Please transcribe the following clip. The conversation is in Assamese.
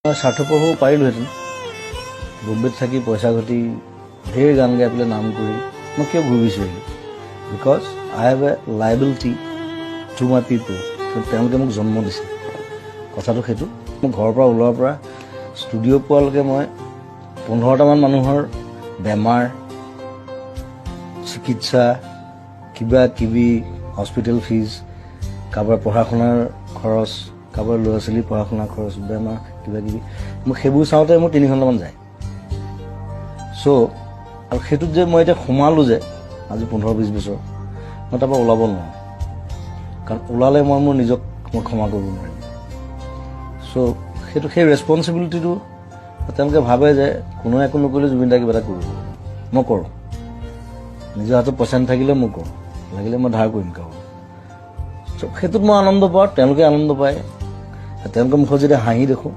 স্বাৰ্থপৰ হ'ব পাৰিলোহেঁতেন বম্বেত থাকি পইচা ঘটি ঢেৰ গান গাই পেলাই নাম কৰি মই কিয় ঘূৰি বিচাৰিলোঁ because I have a liability to my পিপল তেওঁলোকে মোক জন্ম দিছে কথাটো সেইটো মই ঘৰৰ পৰা ওলোৱাৰ পৰা ষ্টুডিঅ' পোৱালৈকে মই 15টামান মানুহৰ বেমাৰ চিকিৎসা কিবা কিবি হস্পিটেল ফিজ কাৰোবাৰ পঢ়া শুনাৰ খৰচ কাৰোবাৰ ল'ৰা ছোৱালীৰ পঢ়া শুনাৰ খৰচ বেমাৰ কিবা কিবি মোক সেইবোৰ চাওঁতে মোৰ 3 ঘণ্টামান যায় চ' আৰু সেইটোত যে মই এতিয়া সোমালোঁ যে আজি 15-20 বছৰ মই তাৰপৰা ওলাব নোৱাৰোঁ কাৰণ ওলালে মই মোৰ নিজক মই ক্ষমা কৰিব নোৱাৰিম চ' সেইটো সেই ৰেছপনচিবিলিটিটো তেওঁলোকে ভাবে যে কোনো একো নকৰিলে জুবিন দাই কিবা এটা কৰিব মই কৰোঁ নিজৰ হাতত পইচা নাথাকিলে মই কৰোঁ লাগিলে মই ধাৰ কৰিম কাৰোঁ চ' সেইটোত মই আনন্দ পাওঁ তেওঁলোকে আনন্দ পায় তেওঁলোকৰ মুখত যেতিয়া হাঁহি দেখোঁ